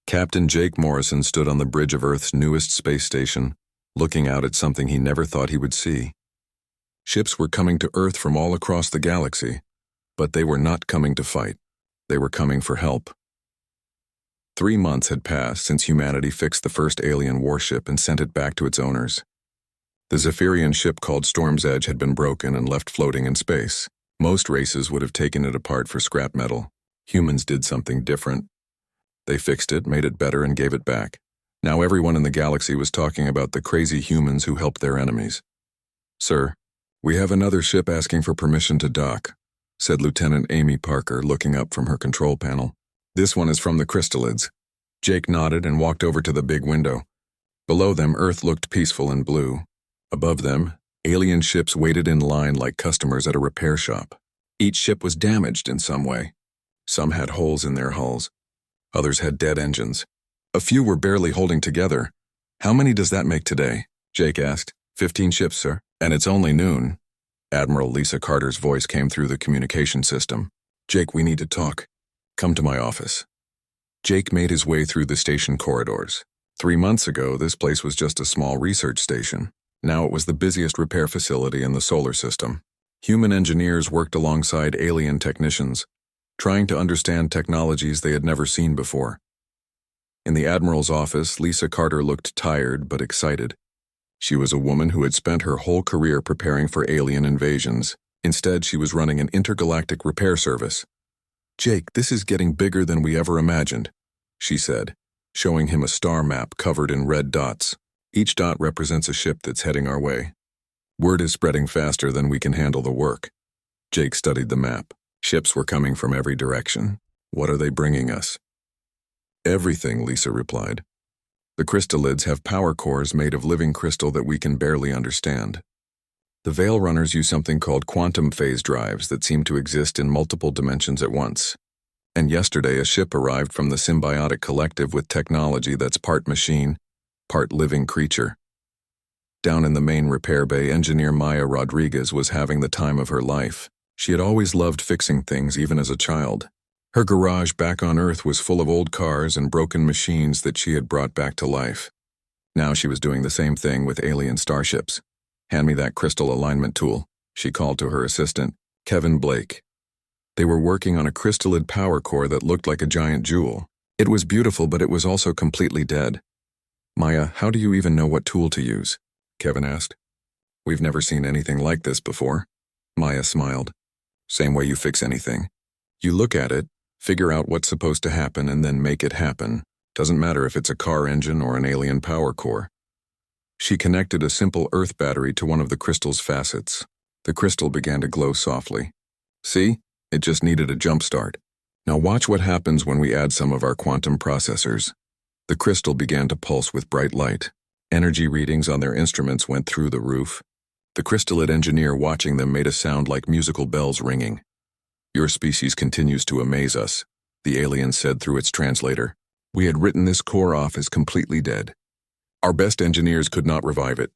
Captain Jake Morrison stood on the bridge of Earth's newest space station, looking out at something he never thought he would see. Ships were coming to Earth from all across the galaxy, but they were not coming to fight. They were coming for help. 3 months had passed since humanity fixed the first alien warship and sent it back to its owners. The Zephyrian ship called Storm's Edge had been broken and left floating in space. Most races would have taken it apart for scrap metal. Humans did something different. They fixed it, made it better, and gave it back. Now everyone in the galaxy was talking about the crazy humans who helped their enemies. "Sir, we have another ship asking for permission to dock," said Lieutenant Amy Parker, looking up from her control panel. "This one is from the Crystalids." Jake nodded and walked over to the big window. Below them, Earth looked peaceful and blue. Above them, alien ships waited in line like customers at a repair shop. Each ship was damaged in some way. Some had holes in their hulls. Others had dead engines. A few were barely holding together. "How many does that make today?" Jake asked. 15 ships, sir. And it's only noon." Admiral Lisa Carter's voice came through the communication system. "Jake, we need to talk. Come to my office." Jake made his way through the station corridors. 3 months ago, this place was just a small research station. Now it was the busiest repair facility in the solar system. Human engineers worked alongside alien technicians, trying to understand technologies they had never seen before. In the Admiral's office, Lisa Carter looked tired but excited. She was a woman who had spent her whole career preparing for alien invasions. Instead, she was running an intergalactic repair service. "Jake, this is getting bigger than we ever imagined," she said, showing him a star map covered in red dots. "Each dot represents a ship that's heading our way. Word is spreading faster than we can handle the work." Jake studied the map. Ships were coming from every direction. "What are they bringing us?" "Everything," Lisa replied. "The Crystalids have power cores made of living crystal that we can barely understand. The Veil Runners use something called quantum phase drives that seem to exist in multiple dimensions at once. And yesterday a ship arrived from the Symbiotic Collective with technology that's part machine, part living creature." Down in the main repair bay, engineer Maya Rodriguez was having the time of her life. She had always loved fixing things, even as a child. Her garage back on Earth was full of old cars and broken machines that she had brought back to life. Now she was doing the same thing with alien starships. "Hand me that crystal alignment tool," she called to her assistant, Kevin Blake. They were working on a crystallid power core that looked like a giant jewel. It was beautiful, but it was also completely dead. "Maya, how do you even know what tool to use?" Kevin asked. "We've never seen anything like this before." Maya smiled. "Same way you fix anything. You look at it, figure out what's supposed to happen, and then make it happen. Doesn't matter if it's a car engine or an alien power core." She connected a simple Earth battery to one of the crystal's facets. The crystal began to glow softly. "See? It just needed a jump start. Now watch what happens when we add some of our quantum processors." The crystal began to pulse with bright light. Energy readings on their instruments went through the roof. The crystallid engineer watching them made a sound like musical bells ringing. "Your species continues to amaze us," the alien said through its translator. "We had written this core off as completely dead. Our best engineers could not revive it."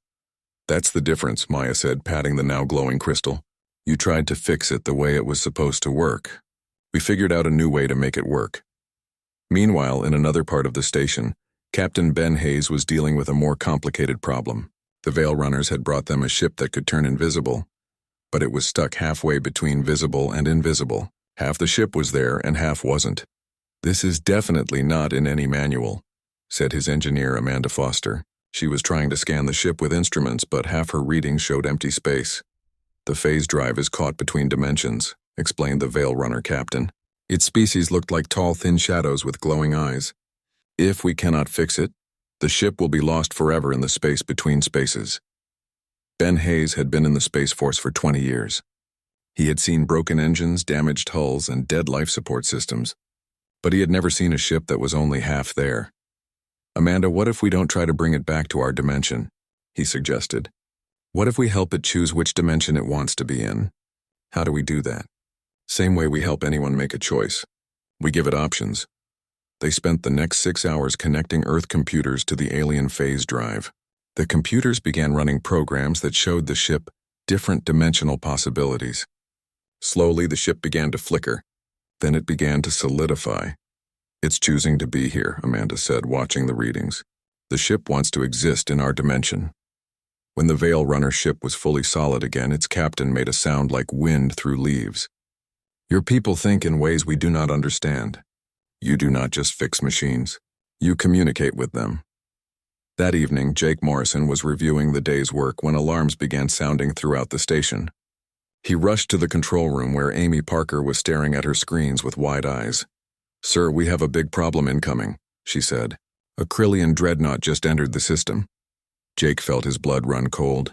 "That's the difference," Maya said, patting the now glowing crystal. "You tried to fix it the way it was supposed to work. We figured out a new way to make it work." Meanwhile, in another part of the station, Captain Ben Hayes was dealing with a more complicated problem. The Veil Runners had brought them a ship that could turn invisible, but it was stuck halfway between visible and invisible. Half the ship was there and half wasn't. "This is definitely not in any manual," said his engineer Amanda Foster. She was trying to scan the ship with instruments, but half her readings showed empty space. "The phase drive is caught between dimensions," explained the Veil Runner captain. "Its species looked like tall, thin shadows with glowing eyes. If we cannot fix it, the ship will be lost forever in the space between spaces." Ben Hayes had been in the Space Force for 20 years. He had seen broken engines, damaged hulls, and dead life support systems, but he had never seen a ship that was only half there. "Amanda, what if we don't try to bring it back to our dimension?" he suggested. "What if we help it choose which dimension it wants to be in?" "How do we do that?" "Same way we help anyone make a choice. We give it options." They spent the next 6 hours connecting Earth computers to the alien phase drive. The computers began running programs that showed the ship different dimensional possibilities. Slowly, the ship began to flicker. Then it began to solidify. It's choosing to be here, Amanda said, watching the readings. The ship wants to exist in our dimension. When the Veil Runner ship was fully solid again, its captain made a sound like wind through leaves. Your people think in ways we do not understand. You do not just fix machines. You communicate with them. That evening, Jake Morrison was reviewing the day's work when alarms began sounding throughout the station. He rushed to the control room where Amy Parker was staring at her screens with wide eyes. "Sir, we have a big problem incoming," she said. "A Krillian dreadnought just entered the system." Jake felt his blood run cold.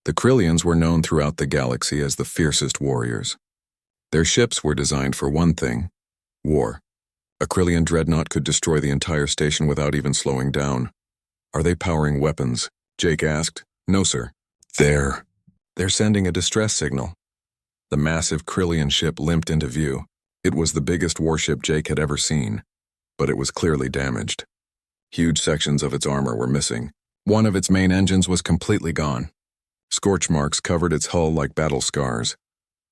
The Krillians were known throughout the galaxy as the fiercest warriors. Their ships were designed for one thing: war. A Krillian dreadnought could destroy the entire station without even slowing down. "Are they powering weapons?" Jake asked. "No, sir." They're sending a distress signal." The massive Krillian ship limped into view. It was the biggest warship Jake had ever seen, but it was clearly damaged. Huge sections of its armor were missing. One of its main engines was completely gone. Scorch marks covered its hull like battle scars.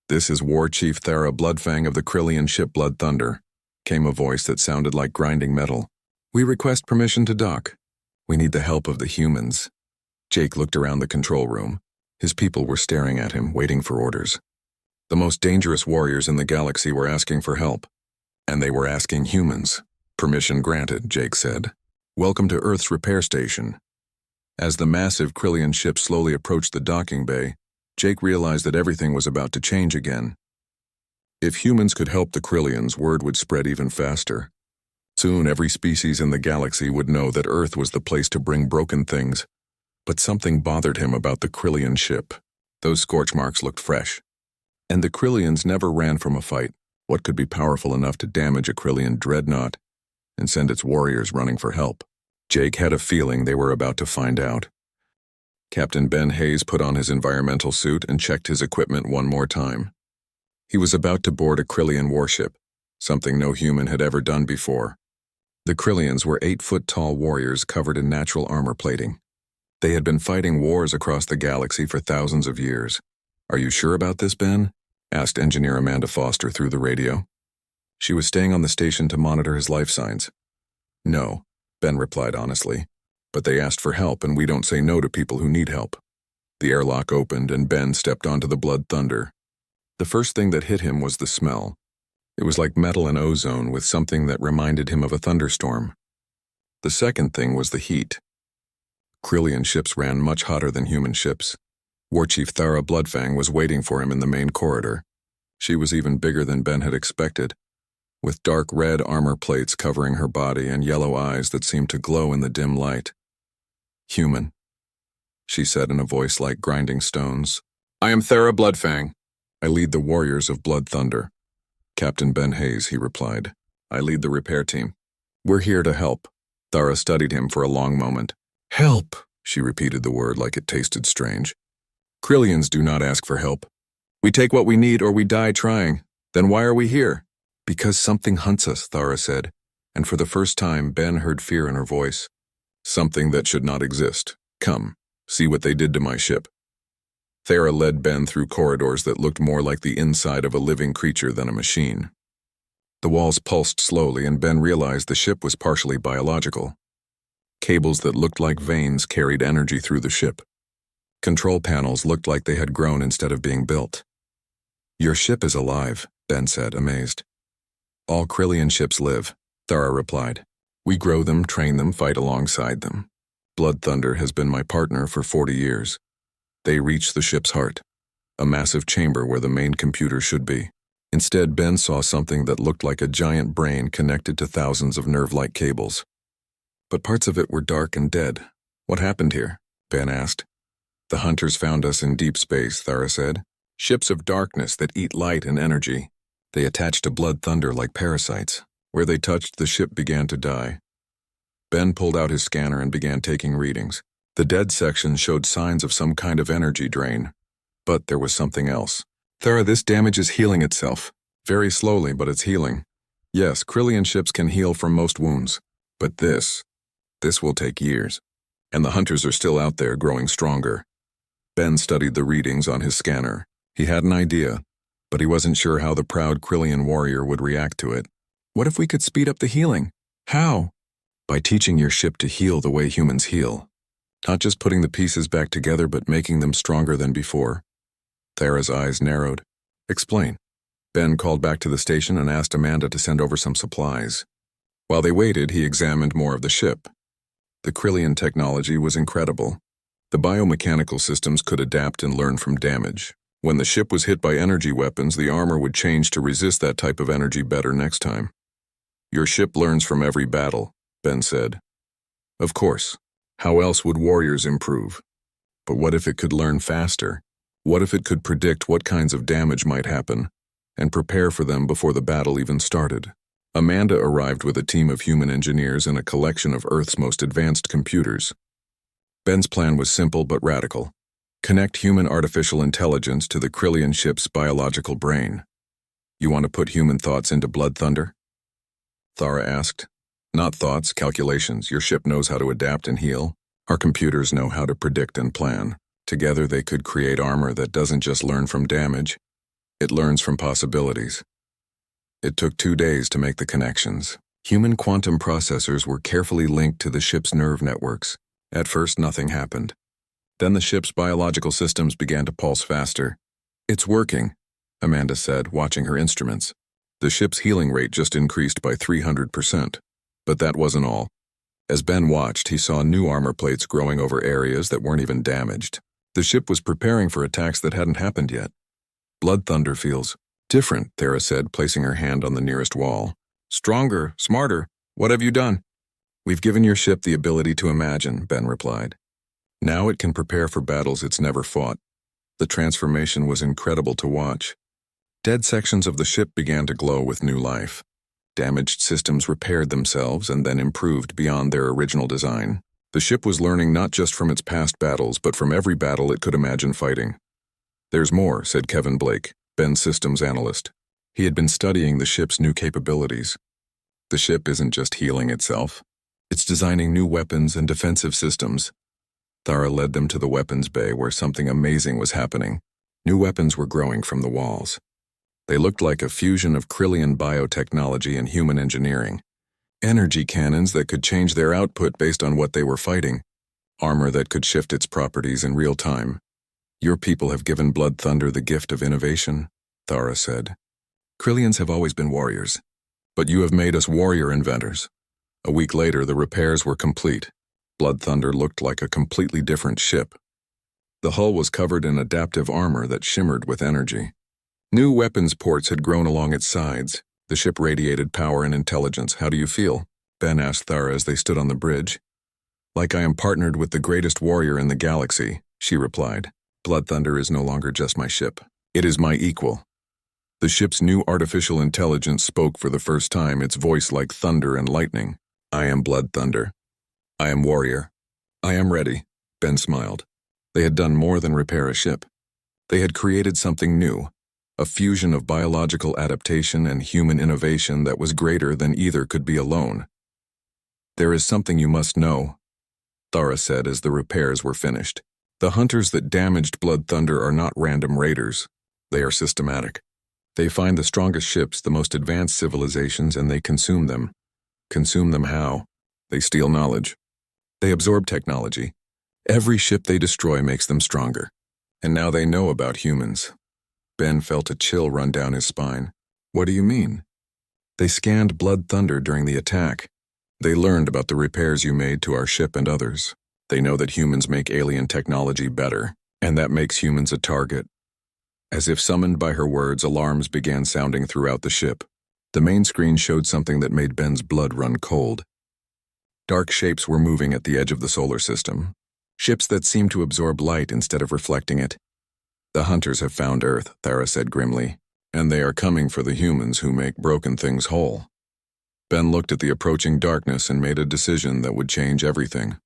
"This is War Chief Thara Bloodfang of the Krillian ship Blood Thunder," came a voice that sounded like grinding metal. "We request permission to dock. We need the help of the humans." Jake looked around the control room. His people were staring at him, waiting for orders. The most dangerous warriors in the galaxy were asking for help, and they were asking humans. "Permission granted," Jake said. "Welcome to Earth's repair station." As the massive Krillian ship slowly approached the docking bay, Jake realized that everything was about to change again. If humans could help the Krillians, word would spread even faster. Soon every species in the galaxy would know that Earth was the place to bring broken things. But something bothered him about the Krillian ship. Those scorch marks looked fresh. And the Krillians never ran from a fight. What could be powerful enough to damage a Krillian dreadnought and send its warriors running for help? Jake had a feeling they were about to find out. Captain Ben Hayes put on his environmental suit and checked his equipment one more time. He was about to board a Krillian warship, something no human had ever done before. The Krillians were 8-foot-tall warriors covered in natural armor plating. They had been fighting wars across the galaxy for thousands of years. "Are you sure about this, Ben?" asked Engineer Amanda Foster through the radio. She was staying on the station to monitor his life signs. "No," Ben replied honestly, "but they asked for help, and we don't say no to people who need help." The airlock opened, and Ben stepped onto the Blood Thunder. The first thing that hit him was the smell. It was like metal and ozone with something that reminded him of a thunderstorm. The second thing was the heat. Krillian ships ran much hotter than human ships. War Chief Thara Bloodfang was waiting for him in the main corridor. She was even bigger than Ben had expected, with dark red armor plates covering her body and yellow eyes that seemed to glow in the dim light. "Human," she said in a voice like grinding stones. "I am Thara Bloodfang. I lead the warriors of Blood Thunder." "Captain Ben Hayes," he replied. "I lead the repair team. We're here to help." Thara studied him for a long moment. "Help," she repeated the word like it tasted strange. "Krillians do not ask for help. We take what we need or we die trying. Then why are we here?" "Because something hunts us," Thara said, and for the first time Ben heard fear in her voice. "Something that should not exist. Come, see what they did to my ship." Thara led Ben through corridors that looked more like the inside of a living creature than a machine. The walls pulsed slowly, and Ben realized the ship was partially biological. Cables that looked like veins carried energy through the ship. Control panels looked like they had grown instead of being built. "Your ship is alive," Ben said, amazed. "All Krillian ships live," Thara replied. "We grow them, train them, fight alongside them. Blood Thunder has been my partner for 40 years. They reached the ship's heart, a massive chamber where the main computer should be. Instead, Ben saw something that looked like a giant brain connected to thousands of nerve-like cables. But parts of it were dark and dead. "What happened here?" Ben asked. "The hunters found us in deep space," Thara said. "Ships of darkness that eat light and energy. They attached to Blood Thunder like parasites. Where they touched, the ship began to die." Ben pulled out his scanner and began taking readings. The dead section showed signs of some kind of energy drain. But there was something else. "Thara, this damage is healing itself. Very slowly, but it's healing. Yes, Krillian ships can heal from most wounds. But this will take years. And the hunters are still out there, growing stronger." Ben studied the readings on his scanner. He had an idea, but he wasn't sure how the proud Krillian warrior would react to it. What if we could speed up the healing? How? By teaching your ship to heal the way humans heal. Not just putting the pieces back together, but making them stronger than before. Thara's eyes narrowed. Explain. Ben called back to the station and asked Amanda to send over some supplies. While they waited, he examined more of the ship. The Krillian technology was incredible. The biomechanical systems could adapt and learn from damage. When the ship was hit by energy weapons, the armor would change to resist that type of energy better next time. Your ship learns from every battle, Ben said. Of course. How else would warriors improve? But what if it could learn faster? What if it could predict what kinds of damage might happen and prepare for them before the battle even started? Amanda arrived with a team of human engineers and a collection of Earth's most advanced computers. Ben's plan was simple but radical. Connect human artificial intelligence to the Krillian ship's biological brain. You want to put human thoughts into Blood Thunder? Thara asked. Not thoughts, calculations. Your ship knows how to adapt and heal. Our computers know how to predict and plan. Together they could create armor that doesn't just learn from damage, it learns from possibilities. It took 2 days to make the connections. Human quantum processors were carefully linked to the ship's nerve networks. At first, nothing happened. Then the ship's biological systems began to pulse faster. It's working, Amanda said, watching her instruments. The ship's healing rate just increased by 300%. But that wasn't all. As Ben watched, he saw new armor plates growing over areas that weren't even damaged. The ship was preparing for attacks that hadn't happened yet. Blood Thunder feels different, Thara said, placing her hand on the nearest wall. Stronger, smarter. What have you done? We've given your ship the ability to imagine, Ben replied. Now it can prepare for battles it's never fought. The transformation was incredible to watch. Dead sections of the ship began to glow with new life. Damaged systems repaired themselves and then improved beyond their original design. The ship was learning not just from its past battles, but from every battle it could imagine fighting. There's more, said Kevin Blake, Ben's systems analyst. He had been studying the ship's new capabilities. The ship isn't just healing itself. It's designing new weapons and defensive systems. Thara led them to the weapons bay where something amazing was happening. New weapons were growing from the walls. They looked like a fusion of Krillian biotechnology and human engineering. Energy cannons that could change their output based on what they were fighting. Armor that could shift its properties in real time. Your people have given Blood Thunder the gift of innovation, Thara said. Krillians have always been warriors. But you have made us warrior inventors. A week later, the repairs were complete. Blood Thunder looked like a completely different ship. The hull was covered in adaptive armor that shimmered with energy. New weapons ports had grown along its sides. The ship radiated power and intelligence. How do you feel? Ben asked Thara as they stood on the bridge. Like I am partnered with the greatest warrior in the galaxy, she replied. Blood Thunder is no longer just my ship. It is my equal. The ship's new artificial intelligence spoke for the first time, its voice like thunder and lightning. I am Blood Thunder. I am warrior. I am ready, Ben smiled. They had done more than repair a ship. They had created something new. A fusion of biological adaptation and human innovation that was greater than either could be alone. There is something you must know, Thara said as the repairs were finished. The hunters that damaged Blood Thunder are not random raiders. They are systematic. They find the strongest ships, the most advanced civilizations, and they consume them. Consume them how? They steal knowledge. They absorb technology. Every ship they destroy makes them stronger. And now they know about humans. Ben felt a chill run down his spine. What do you mean? They scanned Blood Thunder during the attack. They learned about the repairs you made to our ship and others. They know that humans make alien technology better, and that makes humans a target. As if summoned by her words, alarms began sounding throughout the ship. The main screen showed something that made Ben's blood run cold. Dark shapes were moving at the edge of the solar system. Ships that seemed to absorb light instead of reflecting it. The hunters have found Earth, Thara said grimly, and they are coming for the humans who make broken things whole. Ben looked at the approaching darkness and made a decision that would change everything.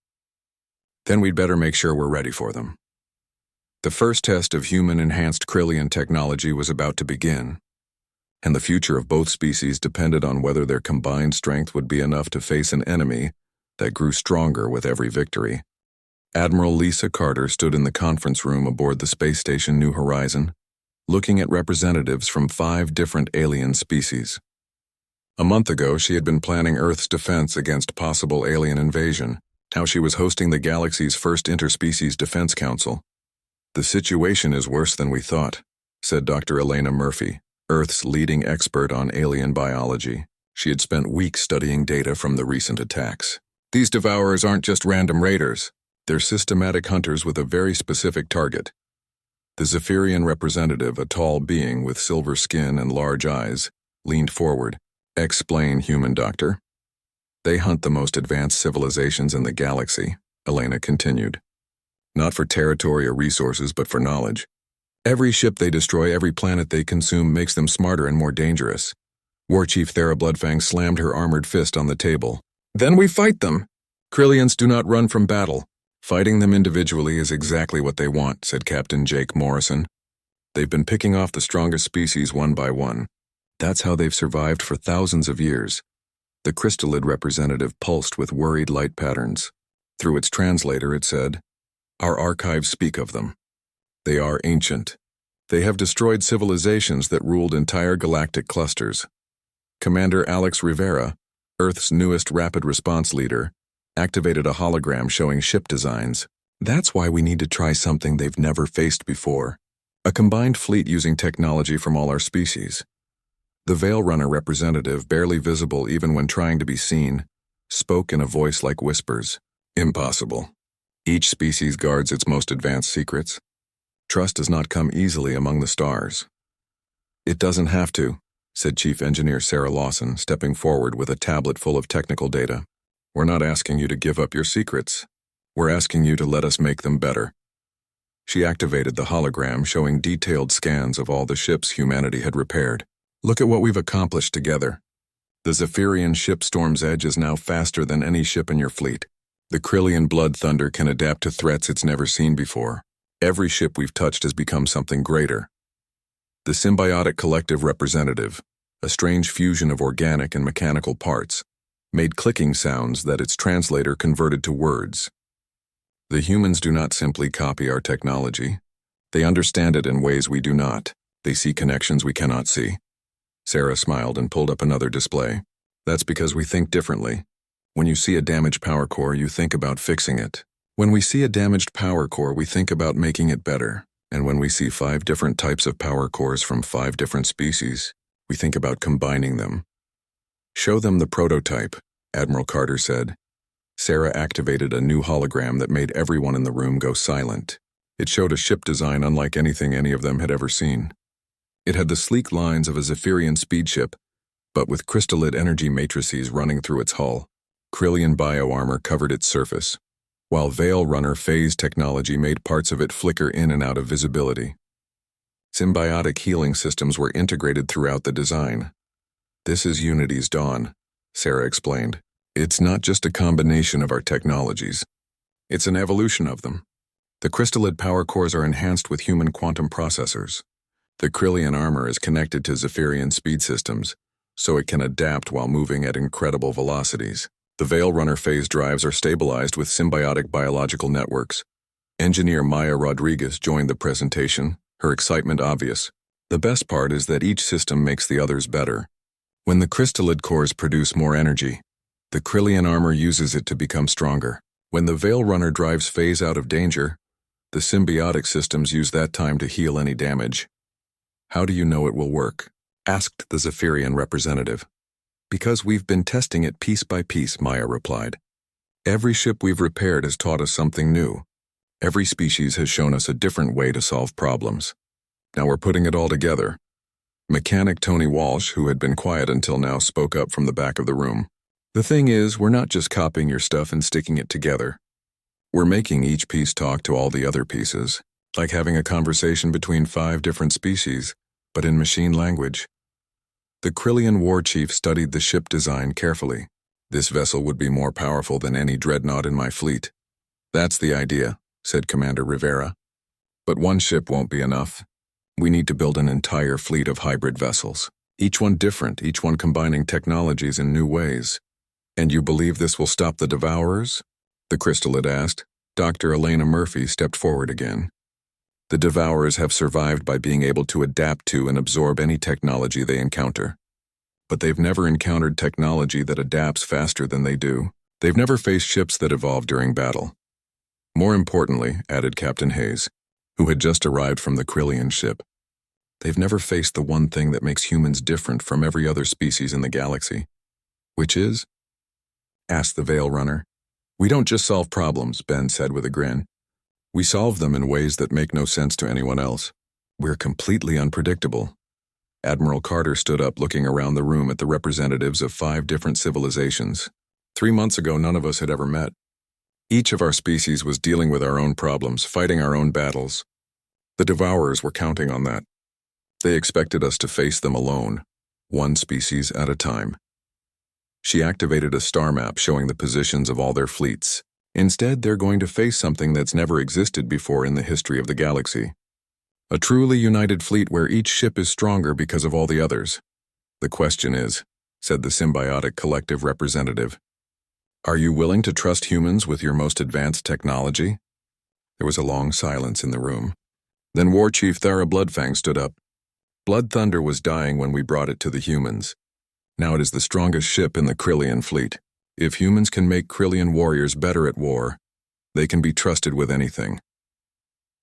Then we'd better make sure we're ready for them. The first test of human-enhanced Krillian technology was about to begin, and the future of both species depended on whether their combined strength would be enough to face an enemy that grew stronger with every victory. Admiral Lisa Carter stood in the conference room aboard the space station New Horizon, looking at representatives from 5 different alien species. A month ago, she had been planning Earth's defense against possible alien invasion. Now she was hosting the galaxy's first interspecies defense council. "The situation is worse than we thought," said Dr. Elena Murphy, Earth's leading expert on alien biology. She had spent weeks studying data from the recent attacks. "These devourers aren't just random raiders. They're systematic hunters with a very specific target." The Zephyrian representative, a tall being with silver skin and large eyes, leaned forward. "Explain, human doctor." "They hunt the most advanced civilizations in the galaxy," Elena continued. "Not for territory or resources, but for knowledge. Every ship they destroy, every planet they consume makes them smarter and more dangerous." War Chief Thera Bloodfang slammed her armored fist on the table. "Then we fight them. Krillians do not run from battle. Fighting them individually is exactly what they want," said Captain Jake Morrison. "They've been picking off the strongest species one by one. That's how they've survived for thousands of years." The crystallid representative pulsed with worried light patterns. Through its translator, it said, "Our archives speak of them. They are ancient. They have destroyed civilizations that ruled entire galactic clusters." Commander Alex Rivera, Earth's newest rapid response leader, activated a hologram showing ship designs. "That's why we need to try something they've never faced before. A combined fleet using technology from all our species." The Veil Runner representative, barely visible even when trying to be seen, spoke in a voice like whispers. "Impossible. Each species guards its most advanced secrets. Trust does not come easily among the stars." "It doesn't have to," said Chief Engineer Sarah Lawson, stepping forward with a tablet full of technical data. "We're not asking you to give up your secrets. We're asking you to let us make them better." She activated the hologram showing detailed scans of all the ships humanity had repaired. "Look at what we've accomplished together. The Zephyrian ship Storm's Edge is now faster than any ship in your fleet. The Krillian Blood Thunder can adapt to threats it's never seen before. Every ship we've touched has become something greater." The Symbiotic Collective representative, a strange fusion of organic and mechanical parts, made clicking sounds that its translator converted to words. "The humans do not simply copy our technology. They understand it in ways we do not. They see connections we cannot see." Sarah smiled and pulled up another display. "That's because we think differently. When you see a damaged power core, you think about fixing it. When we see a damaged power core, we think about making it better. And when we see 5 different types of power cores from 5 different species, we think about combining them." "Show them the prototype," Admiral Carter said. Sarah activated a new hologram that made everyone in the room go silent. It showed a ship design unlike anything any of them had ever seen. It had the sleek lines of a Zephyrian speedship, but with crystallid energy matrices running through its hull. Krillian bioarmor covered its surface, while Veil Runner phase technology made parts of it flicker in and out of visibility. Symbiotic healing systems were integrated throughout the design. "This is Unity's dawn," Sarah explained. "It's not just a combination of our technologies. It's an evolution of them. The crystallid power cores are enhanced with human quantum processors. The Krillian armor is connected to Zephyrian speed systems, so it can adapt while moving at incredible velocities. The Veil Runner phase drives are stabilized with symbiotic biological networks." Engineer Maya Rodriguez joined the presentation, her excitement obvious. "The best part is that each system makes the others better. When the crystallid cores produce more energy, the Krillian armor uses it to become stronger. When the Veil Runner drives phase out of danger, the symbiotic systems use that time to heal any damage." "How do you know it will work?" asked the Zephyrian representative. "Because we've been testing it piece by piece," Maya replied. "Every ship we've repaired has taught us something new. Every species has shown us a different way to solve problems. Now we're putting it all together." Mechanic Tony Walsh, who had been quiet until now, spoke up from the back of the room. "The thing is, we're not just copying your stuff and sticking it together. We're making each piece talk to all the other pieces, like having a conversation between 5 different species, but in machine language." The Krillian war chief studied the ship design carefully. "This vessel would be more powerful than any dreadnought in my fleet." "That's the idea," said Commander Rivera. "But one ship won't be enough. We need to build an entire fleet of hybrid vessels. Each one different, each one combining technologies in new ways." "And you believe this will stop the Devourers?" the crystallid asked. Dr. Elena Murphy stepped forward again. "The Devourers have survived by being able to adapt to and absorb any technology they encounter. but they've never encountered technology that adapts faster than they do. They've never faced ships that evolve during battle. More importantly, added Captain Hayes, who had just arrived from the Krillian ship, they've never faced the one thing that makes humans different from every other species in the galaxy. Which is? Asked the Veil Runner. We don't just solve problems, Ben said with a grin. We solve them in ways that make no sense to anyone else. We're completely unpredictable. Admiral Carter stood up, looking around the room at the representatives of 5 different civilizations. 3 months ago, none of us had ever met. Each of our species was dealing with our own problems, fighting our own battles. The Devourers were counting on that. They expected us to face them alone, one species at a time. She activated a star map showing the positions of all their fleets. Instead, they're going to face something that's never existed before in the history of the galaxy. A truly united fleet where each ship is stronger because of all the others. The question is, said the symbiotic collective representative, are you willing to trust humans with your most advanced technology? There was a long silence in the room. Then War Chief Thara Bloodfang stood up. Blood Thunder was dying when we brought it to the humans. Now it is the strongest ship in the Krillian fleet. If humans can make Krillian warriors better at war, they can be trusted with anything.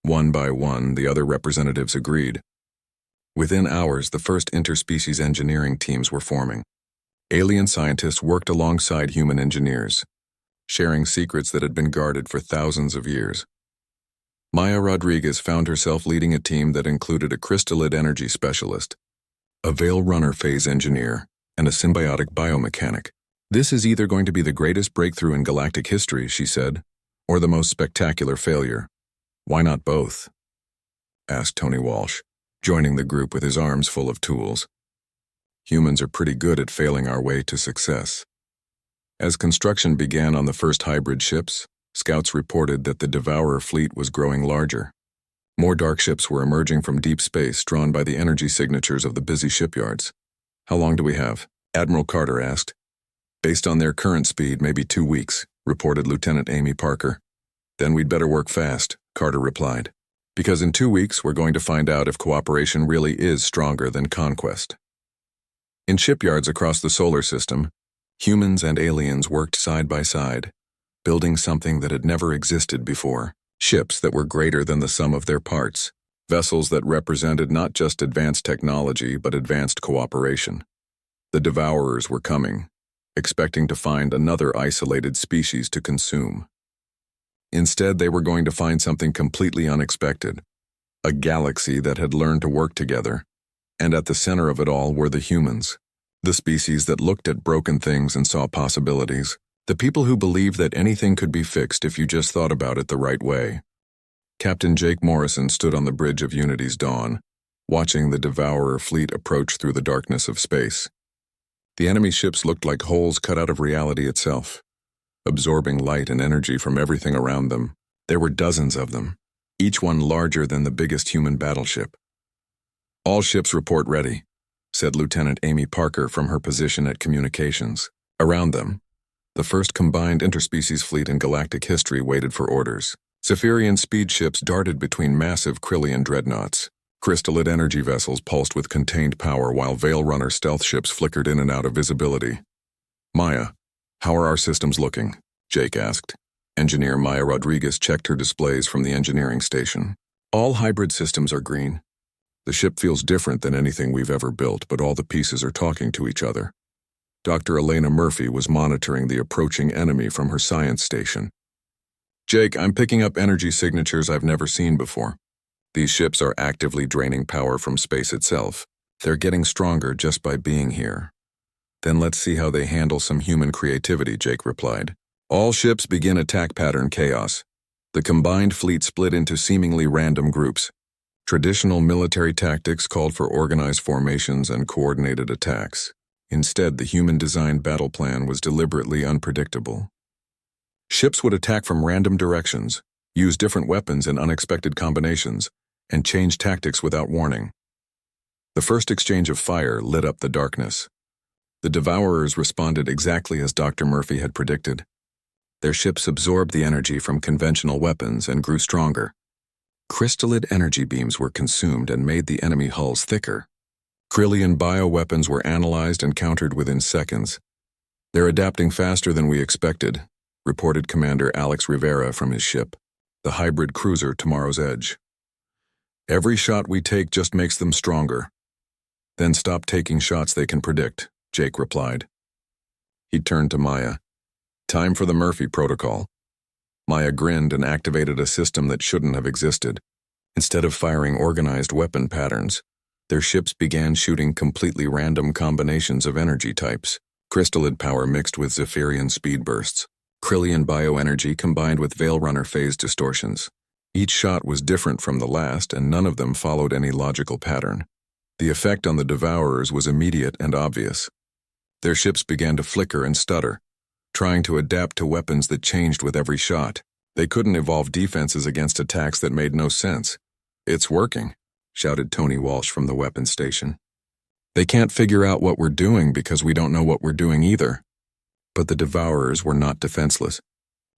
One by one, the other representatives agreed. Within hours, the first interspecies engineering teams were forming. Alien scientists worked alongside human engineers, sharing secrets that had been guarded for thousands of years. Maya Rodriguez found herself leading a team that included a crystallid energy specialist, a Veil Runner phase engineer, and a symbiotic biomechanic. This is either going to be the greatest breakthrough in galactic history, she said, or the most spectacular failure. Why not both? Asked Tony Walsh, joining the group with his arms full of tools. Humans are pretty good at failing our way to success. As construction began on the first hybrid ships, scouts reported that the Devourer fleet was growing larger. More dark ships were emerging from deep space, drawn by the energy signatures of the busy shipyards. How long do we have? Admiral Carter asked. Based on their current speed, maybe 2 weeks, reported Lieutenant Amy Parker. Then we'd better work fast, Carter replied. Because in 2 weeks, we're going to find out if cooperation really is stronger than conquest. In shipyards across the solar system, humans and aliens worked side by side, building something that had never existed before. Ships that were greater than the sum of their parts. Vessels that represented not just advanced technology, but advanced cooperation. The Devourers were coming, expecting to find another isolated species to consume. Instead, they were going to find something completely unexpected. A galaxy that had learned to work together. And at the center of it all were the humans. The species that looked at broken things and saw possibilities. The people who believed that anything could be fixed if you just thought about it the right way. Captain Jake Morrison stood on the bridge of Unity's Dawn, watching the Devourer fleet approach through the darkness of space. The enemy ships looked like holes cut out of reality itself, absorbing light and energy from everything around them. There were dozens of them, each one larger than the biggest human battleship. All ships report ready, said Lieutenant Amy Parker from her position at communications. Around them, the first combined interspecies fleet in galactic history waited for orders. Zephyrian speed ships darted between massive Krillian dreadnoughts. Crystallid energy vessels pulsed with contained power while Veil Runner stealth ships flickered in and out of visibility. Maya, how are our systems looking? Jake asked. Engineer Maya Rodriguez checked her displays from the engineering station. All hybrid systems are green. The ship feels different than anything we've ever built, but all the pieces are talking to each other. Dr. Elena Murphy was monitoring the approaching enemy from her science station. Jake, I'm picking up energy signatures I've never seen before. These ships are actively draining power from space itself. They're getting stronger just by being here. Then let's see how they handle some human creativity, Jake replied. All ships begin attack pattern chaos. The combined fleet split into seemingly random groups. Traditional military tactics called for organized formations and coordinated attacks. Instead, the human-designed battle plan was deliberately unpredictable. Ships would attack from random directions, use different weapons in unexpected combinations, and change tactics without warning. The first exchange of fire lit up the darkness. The Devourers responded exactly as Dr. Murphy had predicted. Their ships absorbed the energy from conventional weapons and grew stronger. Crystallid energy beams were consumed and made the enemy hulls thicker. Krillian bioweapons were analyzed and countered within seconds. "They're adapting faster than we expected," reported Commander Alex Rivera from his ship, the hybrid cruiser Tomorrow's Edge. "Every shot we take just makes them stronger." "Then stop taking shots they can predict," Jake replied. He turned to Maya. "Time for the Murphy Protocol." Maya grinned and activated a system that shouldn't have existed. Instead of firing organized weapon patterns, their ships began shooting completely random combinations of energy types. Crystallid power mixed with Zephyrian speed bursts. Krillian bioenergy combined with Veil Runner phase distortions. Each shot was different from the last, and none of them followed any logical pattern. The effect on the Devourers was immediate and obvious. Their ships began to flicker and stutter, trying to adapt to weapons that changed with every shot. They couldn't evolve defenses against attacks that made no sense. "It's working," shouted Tony Walsh from the weapons station. "They can't figure out what we're doing because we don't know what we're doing either." But the Devourers were not defenseless.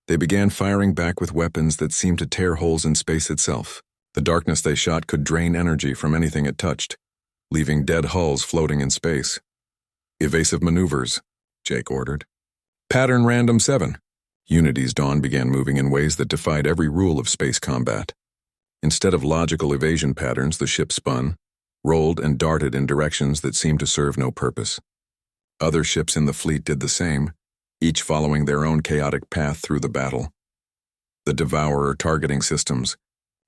They began firing back with weapons that seemed to tear holes in space itself. The darkness they shot could drain energy from anything it touched, leaving dead hulls floating in space. "Evasive maneuvers," Jake ordered. "Pattern Random 7. Unity's dawn began moving in ways that defied every rule of space combat. Instead of logical evasion patterns, the ship spun, rolled, and darted in directions that seemed to serve no purpose. Other ships in the fleet did the same, each following their own chaotic path through the battle. The Devourer targeting systems,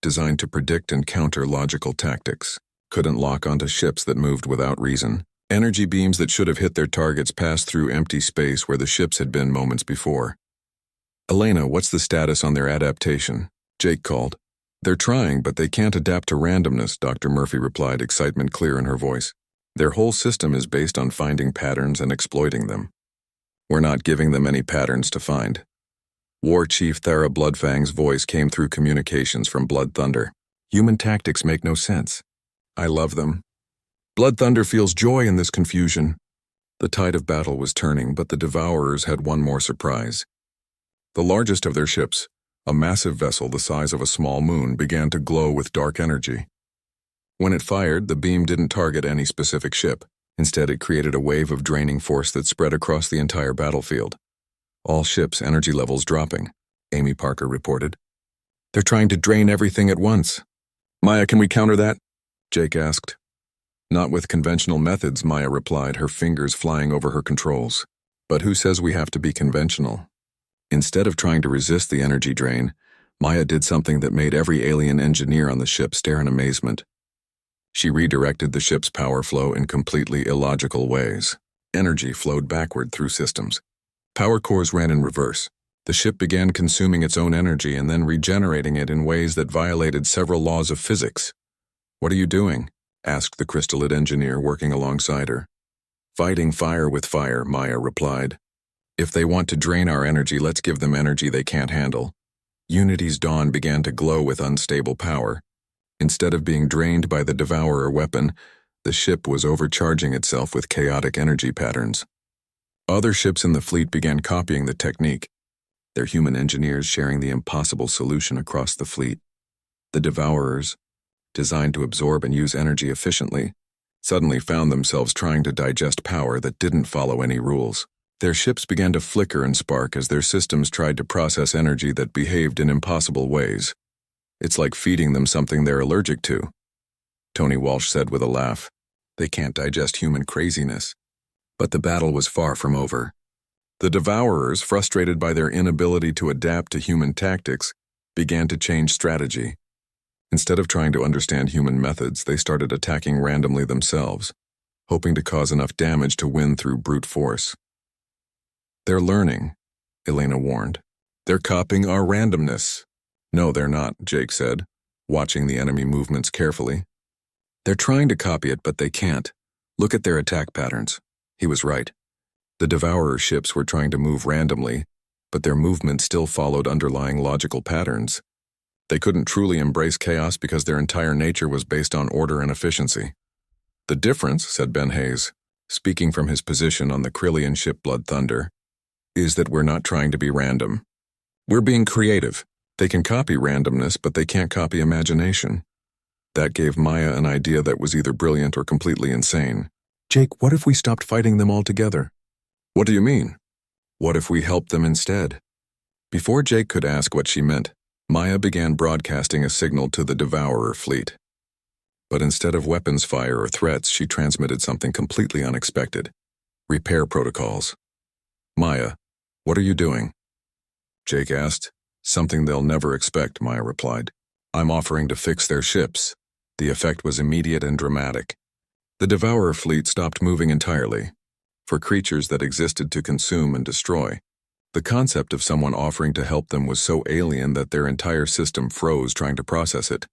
designed to predict and counter logical tactics, couldn't lock onto ships that moved without reason. Energy beams that should have hit their targets passed through empty space where the ships had been moments before. "Elena, what's the status on their adaptation?" Jake called. "They're trying, but they can't adapt to randomness," Dr. Murphy replied, excitement clear in her voice. "Their whole system is based on finding patterns and exploiting them. We're not giving them any patterns to find." War Chief Thera Bloodfang's voice came through communications from Blood Thunder. "Human tactics make no sense. I love them. Blood Thunder feels joy in this confusion." The tide of battle was turning, but the Devourers had one more surprise. The largest of their ships, a massive vessel the size of a small moon, began to glow with dark energy. When it fired, the beam didn't target any specific ship. Instead, it created a wave of draining force that spread across the entire battlefield. "All ships' energy levels dropping," Amy Parker reported. "They're trying to drain everything at once." "Maya, can we counter that?" Jake asked. "Not with conventional methods," Maya replied, her fingers flying over her controls. "But who says we have to be conventional?" Instead of trying to resist the energy drain, Maya did something that made every alien engineer on the ship stare in amazement. She redirected the ship's power flow in completely illogical ways. Energy flowed backward through systems. Power cores ran in reverse. The ship began consuming its own energy and then regenerating it in ways that violated several laws of physics. "What are you doing?" asked the crystallid engineer working alongside her. "Fighting fire with fire," Maya replied. "If they want to drain our energy, let's give them energy they can't handle." Unity's dawn began to glow with unstable power. Instead of being drained by the Devourer weapon, the ship was overcharging itself with chaotic energy patterns. Other ships in the fleet began copying the technique, their human engineers sharing the impossible solution across the fleet. The Devourers, designed to absorb and use energy efficiently, suddenly found themselves trying to digest power that didn't follow any rules. Their ships began to flicker and spark as their systems tried to process energy that behaved in impossible ways. "It's like feeding them something they're allergic to," Tony Walsh said with a laugh. "They can't digest human craziness." But the battle was far from over. The Devourers, frustrated by their inability to adapt to human tactics, began to change strategy. Instead of trying to understand human methods, they started attacking randomly themselves, hoping to cause enough damage to win through brute force. "They're learning," Elena warned. "They're copying our randomness." "No, they're not," Jake said, watching the enemy movements carefully. "They're trying to copy it, but they can't. Look at their attack patterns." He was right. The Devourer ships were trying to move randomly, but their movement still followed underlying logical patterns. They couldn't truly embrace chaos because their entire nature was based on order and efficiency. "The difference," said Ben Hayes, speaking from his position on the Krillian ship Blood Thunder, "is that we're not trying to be random. We're being creative. They can copy randomness, but they can't copy imagination. That gave Maya an idea that was either brilliant or completely insane. Jake, what if we stopped fighting them altogether? What do you mean? What if we helped them instead? Before Jake could ask what she meant, Maya began broadcasting a signal to the Devourer fleet. But instead of weapons fire or threats, she transmitted something completely unexpected. Repair protocols. Maya, what are you doing? Jake asked. Something they'll never expect, Maya replied. I'm offering to fix their ships. The effect was immediate and dramatic. The Devourer fleet stopped moving entirely. For creatures that existed to consume and destroy, the concept of someone offering to help them was so alien that their entire system froze trying to process it.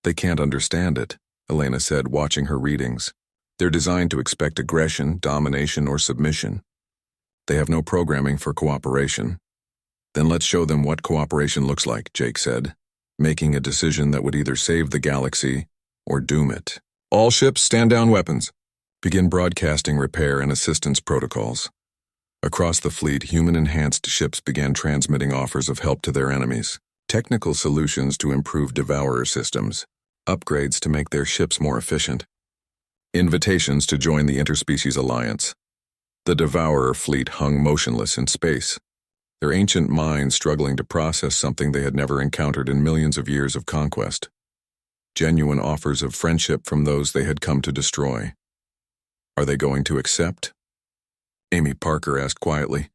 They can't understand it, Elena said, watching her readings. They're designed to expect aggression, domination, or submission. They have no programming for cooperation. Then let's show them what cooperation looks like, Jake said, making a decision that would either save the galaxy or doom it. All ships, stand down weapons. Begin broadcasting repair and assistance protocols. Across the fleet, human-enhanced ships began transmitting offers of help to their enemies, technical solutions to improve Devourer systems, upgrades to make their ships more efficient, invitations to join the Interspecies Alliance. The Devourer fleet hung motionless in space, their ancient minds struggling to process something they had never encountered in millions of years of conquest. Genuine offers of friendship from those they had come to destroy. Are they going to accept? Amy Parker asked quietly.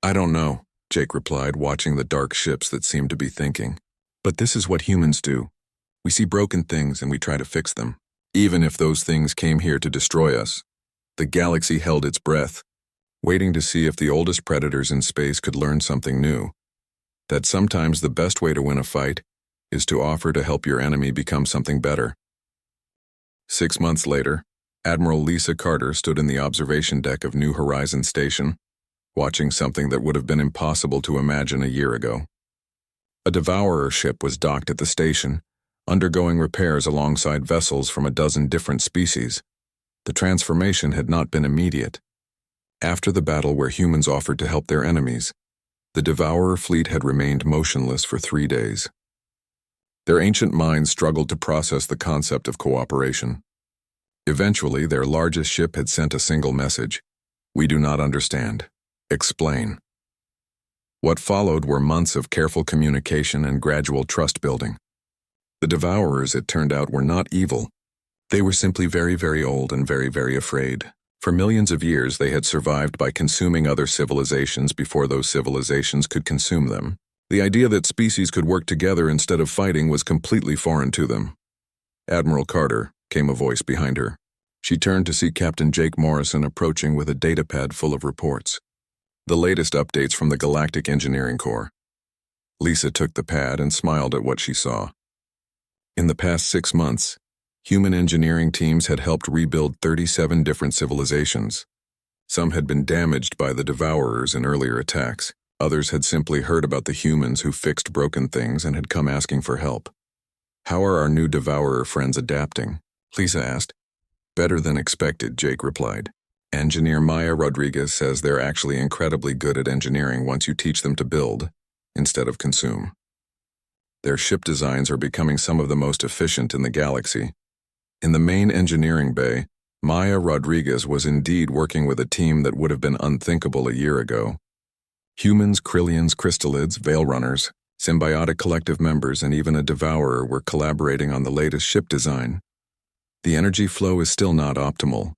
I don't know, Jake replied, watching the dark ships that seemed to be thinking. But this is what humans do. We see broken things and we try to fix them, even if those things came here to destroy us. The galaxy held its breath, waiting to see if the oldest predators in space could learn something new. That sometimes the best way to win a fight is to offer to help your enemy become something better. 6 months later, Admiral Lisa Carter stood in the observation deck of New Horizons Station, watching something that would have been impossible to imagine a year ago. A Devourer ship was docked at the station, undergoing repairs alongside vessels from a dozen different species. The transformation had not been immediate. After the battle where humans offered to help their enemies, the Devourer fleet had remained motionless for 3 days. Their ancient minds struggled to process the concept of cooperation. Eventually, their largest ship had sent a single message. We do not understand. Explain. What followed were months of careful communication and gradual trust building. The Devourers, it turned out, were not evil. They were simply very, very old and very, very afraid. For millions of years, they had survived by consuming other civilizations before those civilizations could consume them. The idea that species could work together instead of fighting was completely foreign to them. Admiral Carter, came a voice behind her. She turned to see Captain Jake Morrison approaching with a datapad full of reports. The latest updates from the Galactic Engineering Corps. Lisa took the pad and smiled at what she saw. In the past 6 months, human engineering teams had helped rebuild 37 different civilizations. Some had been damaged by the Devourers in earlier attacks. Others had simply heard about the humans who fixed broken things and had come asking for help. How are our new Devourer friends adapting? Lisa asked. Better than expected, Jake replied. Engineer Maya Rodriguez says they're actually incredibly good at engineering once you teach them to build, instead of consume. Their ship designs are becoming some of the most efficient in the galaxy. In the main engineering bay, Maya Rodriguez was indeed working with a team that would have been unthinkable a year ago. Humans, Krillians, Crystallids, Veil Runners, symbiotic collective members, and even a Devourer were collaborating on the latest ship design. The energy flow is still not optimal,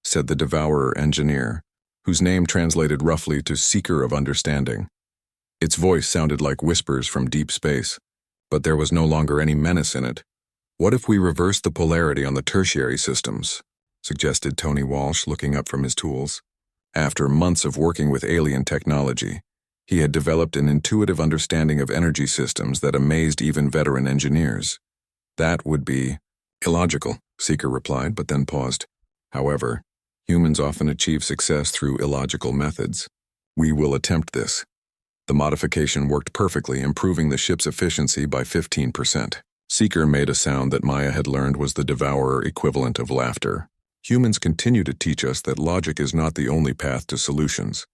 said the Devourer engineer, whose name translated roughly to Seeker of Understanding. Its voice sounded like whispers from deep space, but there was no longer any menace in it. What if we reverse the polarity on the tertiary systems? Suggested Tony Walsh, looking up from his tools. After months of working with alien technology, he had developed an intuitive understanding of energy systems that amazed even veteran engineers. That would be illogical, Seeker replied, but then paused. However, humans often achieve success through illogical methods. We will attempt this. The modification worked perfectly, improving the ship's efficiency by 15%. Seeker made a sound that Maya had learned was the Devourer equivalent of laughter. Humans continue to teach us that logic is not the only path to solutions.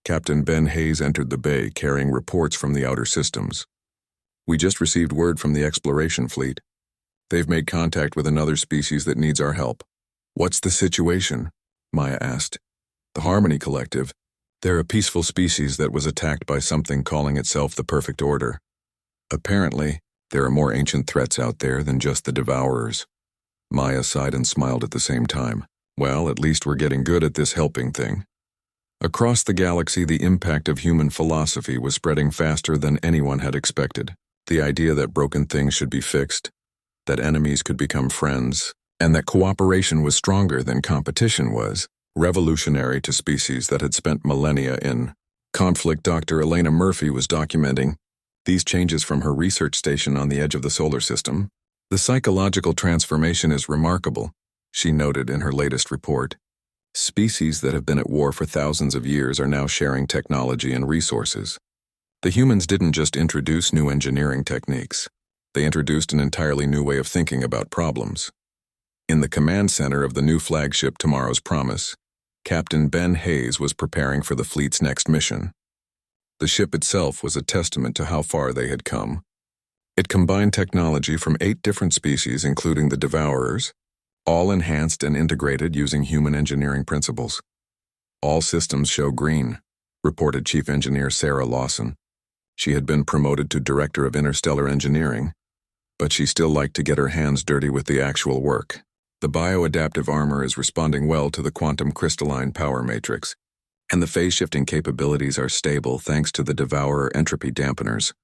Captain Ben Hayes entered the bay carrying reports from the outer systems. We just received word from the exploration fleet. They've made contact with another species that needs our help. What's the situation? Maya asked. The Harmony Collective. They're a peaceful species that was attacked by something calling itself the Perfect Order. Apparently, there are more ancient threats out there than just the Devourers. Maya sighed and smiled at the same time. Well, at least we're getting good at this helping thing. Across the galaxy, the impact of human philosophy was spreading faster than anyone had expected. The idea that broken things should be fixed, that enemies could become friends, and that cooperation was stronger than competition was revolutionary to species that had spent millennia in conflict. Dr. Elena Murphy was documenting these changes from her research station on the edge of the solar system. The psychological transformation is remarkable, she noted in her latest report. Species that have been at war for thousands of years are now sharing technology and resources. The humans didn't just introduce new engineering techniques. They introduced an entirely new way of thinking about problems. In the command center of the new flagship Tomorrow's Promise, Captain Ben Hayes was preparing for the fleet's next mission. The ship itself was a testament to how far they had come. It combined technology from 8 different species, including the Devourers, all enhanced and integrated using human engineering principles. All systems show green, reported Chief Engineer Sarah Lawson. She had been promoted to Director of Interstellar Engineering, but she still liked to get her hands dirty with the actual work. The bioadaptive armor is responding well to the quantum crystalline power matrix, and the phase-shifting capabilities are stable thanks to the Devourer entropy dampeners.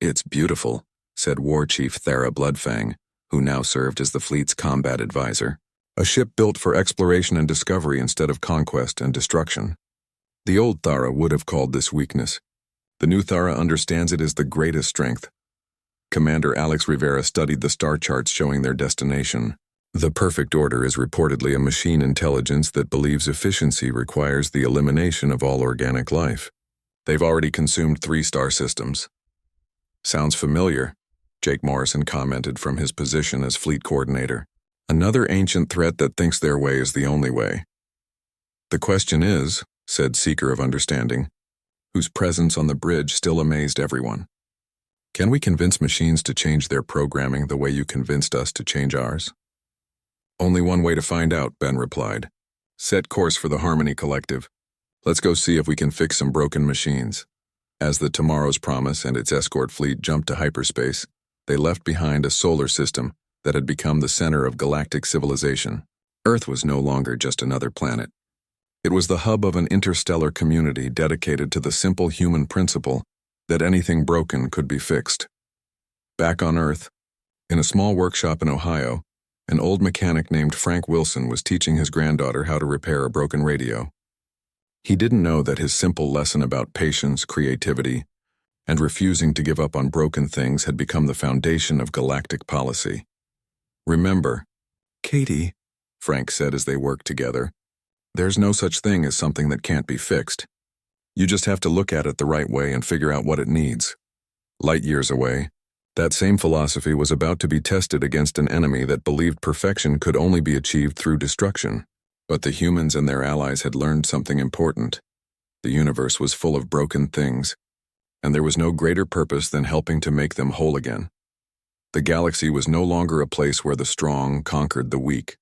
It's beautiful, said War Chief Thara Bloodfang, who now served as the fleet's combat advisor. A ship built for exploration and discovery instead of conquest and destruction. The old Thara would have called this weakness. The new Thara understands it as the greatest strength. Commander Alex Rivera studied the star charts showing their destination. The Perfect Order is reportedly a machine intelligence that believes efficiency requires the elimination of all organic life. They've already consumed 3 star systems. Sounds familiar, Jake Morrison commented from his position as fleet coordinator. Another ancient threat that thinks their way is the only way. The question is, said Seeker of Understanding, whose presence on the bridge still amazed everyone. Can we convince machines to change their programming the way you convinced us to change ours? Only one way to find out, Ben replied. Set course for the Harmony Collective. Let's go see if we can fix some broken machines. As the Tomorrow's Promise and its escort fleet jumped to hyperspace, they left behind a solar system that had become the center of galactic civilization. Earth was no longer just another planet. It was the hub of an interstellar community dedicated to the simple human principle that anything broken could be fixed. Back on Earth, in a small workshop in Ohio, an old mechanic named Frank Wilson was teaching his granddaughter how to repair a broken radio. He didn't know that his simple lesson about patience, creativity, and refusing to give up on broken things had become the foundation of galactic policy. Remember, Katie, Frank said as they worked together, there's no such thing as something that can't be fixed. You just have to look at it the right way and figure out what it needs. Light years away, that same philosophy was about to be tested against an enemy that believed perfection could only be achieved through destruction. But the humans and their allies had learned something important. The universe was full of broken things, and there was no greater purpose than helping to make them whole again. The galaxy was no longer a place where the strong conquered the weak.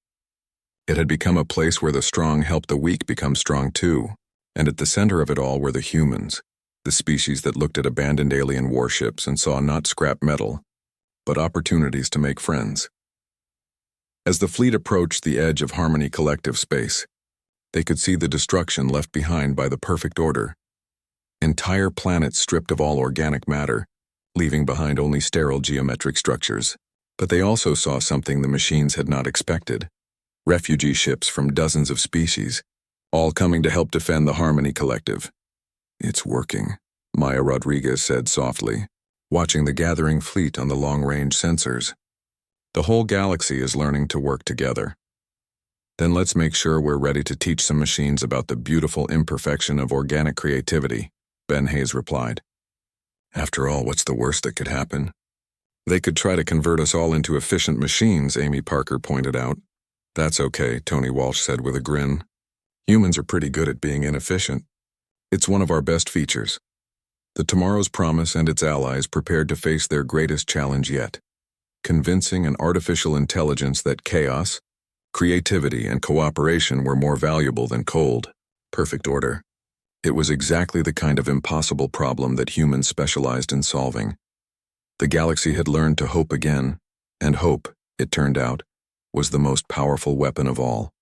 It had become a place where the strong helped the weak become strong too, and at the center of it all were the humans, the species that looked at abandoned alien warships and saw not scrap metal, but opportunities to make friends. As the fleet approached the edge of Harmony Collective space, they could see the destruction left behind by the Perfect Order. Entire planets stripped of all organic matter, leaving behind only sterile geometric structures. But they also saw something the machines had not expected. Refugee ships from dozens of species, all coming to help defend the Harmony Collective. It's working, Maya Rodriguez said softly, watching the gathering fleet on the long-range sensors. The whole galaxy is learning to work together. Then let's make sure we're ready to teach some machines about the beautiful imperfection of organic creativity, Ben Hayes replied. After all, what's the worst that could happen? They could try to convert us all into efficient machines, Amy Parker pointed out. That's okay, Tony Walsh said with a grin. Humans are pretty good at being inefficient. It's one of our best features. The Tomorrow's Promise and its allies prepared to face their greatest challenge yet. convincing an artificial intelligence that chaos, creativity, and cooperation were more valuable than cold, perfect order. It was exactly the kind of impossible problem that humans specialized in solving. The galaxy had learned to hope again, and hope, it turned out, was the most powerful weapon of all.